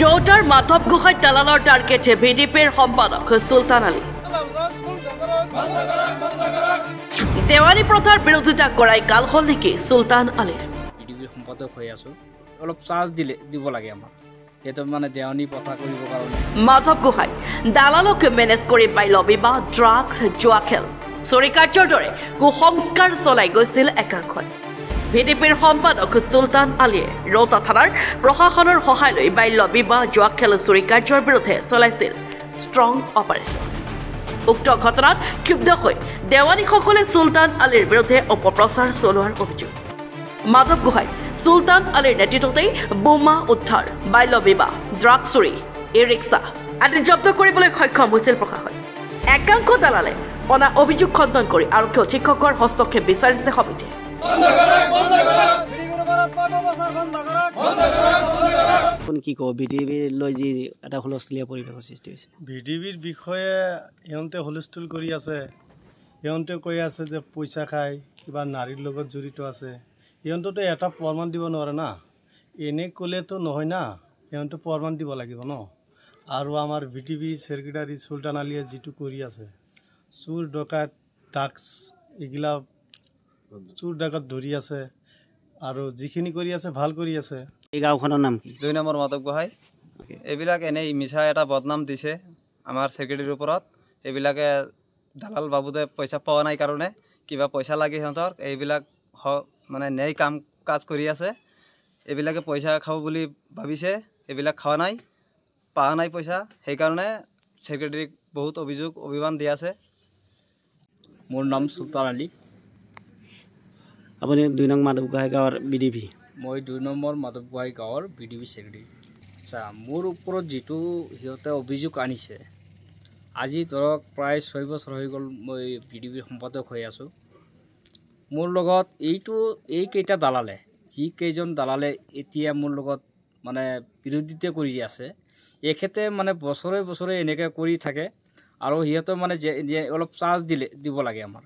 ৰোটাৰ মাধৱ গোহাঁই দালালৰ টাৰ্গেট ভিডিপিৰ সম্পাদক সুলতান আলী দেৱানী প্ৰথাৰ বিৰোধিতা কৰাই কাল হল নেকি সুলতান আলীৰ ভিডিপিৰ সম্পাদক হৈ আছো অলপ চাৰ্জ দিব লাগে আমাৰ এটো মানে দেৱানী প্ৰথা কৰিব কাৰণে মাধৱ গোহাঁই দালালক মেনেজ কৰি বাল্য বিবাহ ড্ৰাগছ জুৱা খেল চুৰি কাৰ্যৰ দৰে কুসংস্কাৰ চলাই গৈছিল একাংশই ভিডিপিৰ সম্পাদক সুলতান আলীয়ে ৰৌতা থানাৰ প্ৰশাসনৰ সহায় লৈ বাল্য বিবাহ জুৱা খেল চুৰি কাৰ্যৰ বিৰুদ্ধে চলাইছিল ষ্ট্ৰং অপাৰেশ্যন উক্ত ঘটনাত ক্ষুব্ধ হৈ দেৱানীসকলে সুলতান আলীৰ বিৰুদ্ধে অপপ্ৰচাৰ চলোৱাৰ অভিযোগ মাধৱ গোহাঁই সুলতান আলীৰ নেতৃত্বতেই বোমা উদ্ধাৰ বাল্য বিবাহ ড্ৰাগছ চুৰি ই ৰিক্সা আদি জব্দ কৰিবলৈ সক্ষম হৈছিল প্ৰশাসন একাংশ দালালে অনা অভিযোগ খণ্ডন কৰি আৰক্ষী অধীক্ষকৰ হস্তক্ষেপ বিচাৰিছে সমিতিয়ে কি কব ভিডিপিৰ লৈ যি এটা হুলস্থুলীয়া পৰিৱেশৰ সৃষ্টি হৈছে ভিডিপিৰ বিষয়ে সিহঁতে হুলস্থুল কৰি আছে সিহঁতে কৈ আছে যে পইচা খায় কিবা নাৰীৰ লগত জড়িত আছে সিহঁতেতো এটা প্ৰমাণ দিব নোৱাৰে না এনে ক'লেতো নহয় না সিহঁতে প্ৰমাণ দিব লাগিব ন আৰু আমাৰ ভিডিপি ছেক্ৰেটাৰী সুলতান আলীয়ে যিটো কৰি আছে চুৰ ডকাইত ড্ৰাগছ এইগিলা চুৰ ডাকাত ধৰি আছে আৰু যিখিনি কৰি আছে ভাল কৰি আছে এই গাঁওখনৰ নাম কি 2 নম্বৰ মাধৱ গোহাঁই এইবিলাক এনেই মিছা এটা বদনাম দিছে আমাৰ ছেক্ৰেটাৰীৰ ওপৰত এইবিলাকে দালাল বাবুদে পইচা পোৱা নাই কাৰণে কিবা পইচা লাগে সিহঁতৰ এইবিলাক মানে ন্যায় কাম কাজ কৰি আছে এইবিলাকে পইচা খাব বুলি ভাবিছে এইবিলাক খোৱা নাই পোৱা নাই পইচা সেইকাৰণে ছেক্ৰেটাৰীক বহুত অভিমান দি আছে মোৰ নাম সুলতান আলী আপুনি 2 নং মাধৱ গোহাঁই গাঁৱৰ বিডিপি মই 2 নম্বৰ মাধৱ গোহাঁই গাঁৱৰ বিডিপি ছেক্ৰেটাৰী আচ্ছা মোৰ ওপৰত যিটো সিহঁতে অভিযোগ আনিছে আজি ধৰক প্ৰায় 6 বছৰ হৈ গ'ল মই বিডিপিৰ সম্পাদক হৈ আছোঁ মোৰ লগত এই কেইটা দালালে যি কেইজন দালালে এতিয়া মোৰ লগত মানে বিৰোধিতা কৰি আছে এখেতে মানে বছৰে বছৰে এনেকৈ কৰি থাকে আৰু সিহঁতে মানে যে অলপ চাৰ্জ দিব লাগে আমাৰ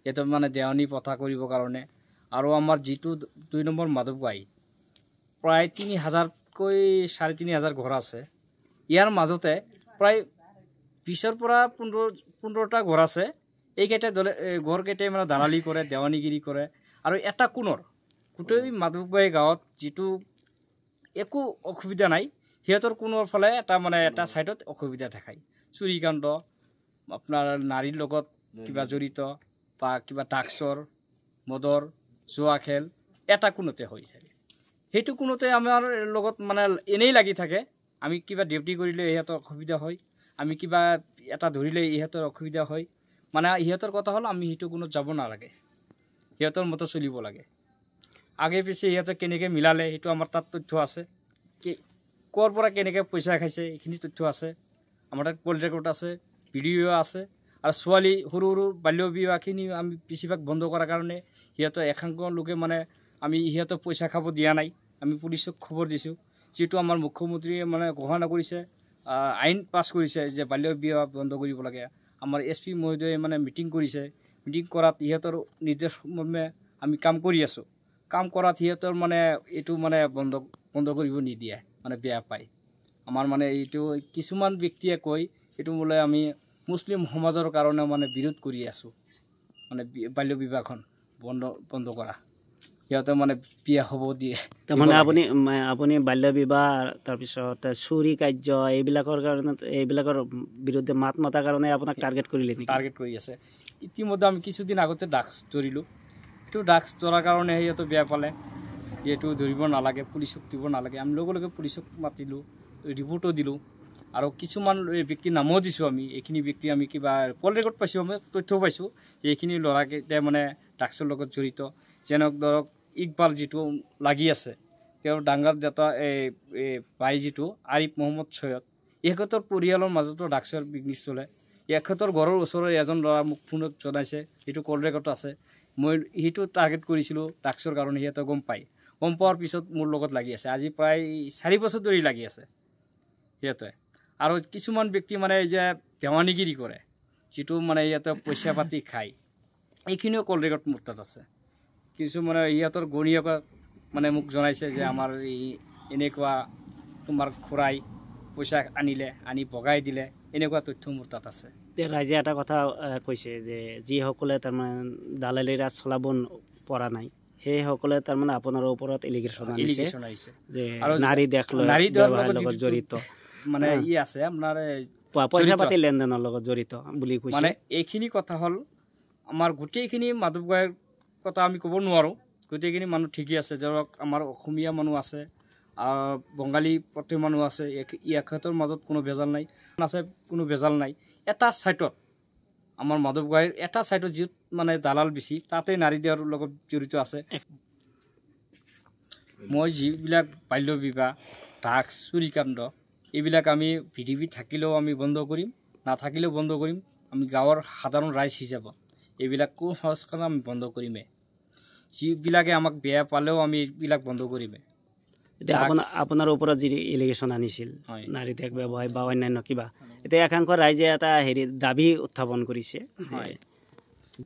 এটা মানে দেৱানী প্ৰথা কৰিবৰ কাৰণে আৰু আমাৰ যিটো 2 নম্বৰ মাধৱ গোহাঁই প্ৰায় 3000কৈ 3500 ঘৰ আছে ইয়াৰ মাজতে প্ৰায় 20ৰ পৰা 15টা ঘৰ আছে এইকেইটা ঘৰকেইটাই মানে দালালি কৰে দেৱানীগিৰি কৰে আৰু এটা কোণৰ গোটেই মাধৱ গোহাঁই গাঁৱত যিটো একো অসুবিধা নাই সিহঁতৰ কোণৰ ফালে এটা ছাইডত অসুবিধা দেখায় চুৰি কাণ্ড আপোনাৰ নাৰীৰ লগত কিবা জড়িত বা কিবা ড্ৰাগছৰ মদৰ জুৱা খেল এটা কোণতে হৈ থাকে সেইটো কোণতে আমাৰ লগত মানে এনেই লাগি থাকে আমি কিবা ডিউটি কৰিলে ইহঁতৰ অসুবিধা হয় আমি কিবা এটা ধৰিলে ইহঁতৰ অসুবিধা হয় মানে ইহঁতৰ কথা হ'ল আমি সেইটো কোণত যাব নালাগে সিহঁতৰ মতে চলিব লাগে আগে পিছে ইহঁতে কেনেকৈ মিলালে সেইটো আমাৰ তাত তথ্য আছে ক'ৰ পৰা কেনেকৈ পইচা খাইছে এইখিনি তথ্য আছে আমাৰ তাত কল ৰেকৰ্ড আছে ভিডিঅ' আছে আৰু ছোৱালী সৰু সৰু বাল্য বিবাহখিনি আমি বেছিভাগ বন্ধ কৰাৰ কাৰণে সিহঁতৰ একাংশ লোকে মানে আমি সিহঁতক পইচা খাব দিয়া নাই আমি পুলিচক খবৰ দিছোঁ যিটো আমাৰ মুখ্যমন্ত্ৰীয়ে মানে ঘোষণা কৰিছে আইন পাছ কৰিছে যে বাল্য বিবাহ বন্ধ কৰিব লাগে আমাৰ SP মহোদয়ে মানে মিটিং কৰিছে মিটিং কৰাত ইহঁতৰ নিৰ্দেশ মৰ্মে আমি কাম কৰি আছোঁ কাম কৰাত সিহঁতৰ মানে এইটো মানে বন্ধ কৰিব নিদিয়ে মানে বেয়া পায় আমাৰ মানে এইটো কিছুমান ব্যক্তিয়ে কয় এইটো বোলে আমি মুছলিম সমাজৰ কাৰণে মানে বিৰোধ কৰি আছোঁ মানে বাল্য বিবাহখন বন্ধ কৰা সিহঁতে মানে বিয়া হ'ব দিয়ে তাৰমানে আপুনি বাল্য বিবাহ তাৰপিছত চুৰি কাৰ্য এইবিলাকৰ বিৰুদ্ধে মাত মতাৰ কাৰণে আপোনাক টাৰ্গেট কৰিলে নেকি টাৰ্গেট কৰি আছে ইতিমধ্যে আমি কিছুদিন আগতে ড্ৰাগছ ধৰিলোঁ এইটো ড্ৰাগছ ধৰাৰ কাৰণে সিহঁতে বেয়া পালে এইটো ধৰিব নালাগে পুলিচক দিব নালাগে আমি লগে লগে পুলিচক মাতিলোঁ ৰিপৰ্টো দিলোঁ আৰু কিছুমান ব্যক্তিৰ নামো দিছোঁ আমি এইখিনি ব্যক্তি আমি কিবা কল ৰেকৰ্ড পাইছোঁ আমি তথ্য পাইছোঁ যে এইখিনি ল'ৰাকেইটাই মানে ড্ৰাগছৰ লগত জড়িত যেনক ধৰক ইকবাল যিটো লাগি আছে তেওঁৰ ডাঙৰ দাতা ভাই যিটো আৰিফ মহম্মদ ছৈয়দ এখেতৰ পৰিয়ালৰ মাজতো ড্ৰাগছৰ বিজনেছ চলে এখেতৰ ঘৰৰ ওচৰৰ এজন ল'ৰা মোক ফোনত জনাইছে সেইটো কল ৰেকৰ্ড আছে মই সেইটো টাৰ্গেট কৰিছিলোঁ ড্ৰাগছৰ কাৰণে সিহঁতে গম পোৱাৰ পিছত মোৰ লগত লাগি আছে আজি প্ৰায় 4 বছৰ ধৰি লাগি আছে সিহঁতে আৰু কিছুমান ব্যক্তি মানে যে দেৱানীগিৰি কৰে যিটো মানে ইয়াতে পইচা পাতি খায় এইখিনিও কল ৰেকৰ্ড মোৰ তাত আছে কিছু মানে ইহঁতৰ গণীয়ক মানে মোক জনাইছে যে আমাৰ এই এনেকুৱা তোমাৰ খুৰাই পইচা আনিলে আনি বগাই দিলে এনেকুৱা তথ্য মোৰ তাত আছে ৰাইজে এটা কথা কৈছে যে যিসকলে তাৰমানে দালালি ৰাজ চলাব পৰা নাই সেইসকলে তাৰমানে আপোনাৰ ওপৰত এলিগেশ্যন আহিছে যে নাৰী দেশ লগত জড়িত মানে ই আছে আপোনাৰ পইচা পাতি লেনদেনৰ লগত জড়িত বুলি কৈছে মানে এইখিনি কথা হ'ল আমাৰ গোটেইখিনি মাধৱ গোহাঁইৰ কথা আমি ক'ব নোৱাৰোঁ গোটেইখিনি মানুহ ঠিকেই আছে ধৰক আমাৰ অসমীয়া মানুহ আছে বঙালী প্ৰতি মানুহ আছে ইয়াৰ মাজত কোনো ভেজাল নাই আছে কোনো ভেজাল নাই এটা ছাইটত আমাৰ মাধৱ গোহাঁইৰ এটা ছাইটত যি মানে দালাল বেছি তাতে নাৰী দেহৰ লগত জড়িত আছে মই যিবিলাক বাল্য বিবাহ ড্ৰাগছ চুৰিকাণ্ড এইবিলাক আমি ভিডিঅ' থাকিলেও আমি বন্ধ কৰিম নাথাকিলেও বন্ধ কৰিম আমি গাঁৱৰ সাধাৰণ ৰাইজ হিচাপত এইবিলাক কুসংস্কাৰ আমি বন্ধ কৰিমেই যিবিলাকে আমাক বেয়া পালেও আমি এইবিলাক বন্ধ কৰিমেই এতিয়া আপোনাৰ ওপৰত যি এলিগেশ্যন আনিছিল নাৰী দেশ ব্যৱসায় বা অন্যান্য কিবা এতিয়া একাংশ ৰাইজে এটা দাবী উত্থাপন কৰিছে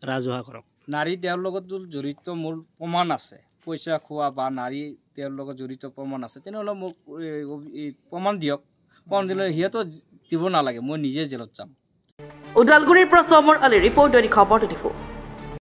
ৰাজহুৱা কৰক নাৰী দেহৰ লগত জড়িত মোৰ প্ৰমাণ আছে পইচা খোৱা বা নাৰী দেহৰ লগত জড়িত প্ৰমাণ আছে তেনেহ'লে মোক প্ৰমাণ দিয়ক প্ৰমাণ দিলে সিহঁতো দিব নালাগে মই নিজে জেলত যাম ওদালগুৰিৰ পৰা চমৰ আলী ৰিপৰ্ট দৈনিক খবৰ 24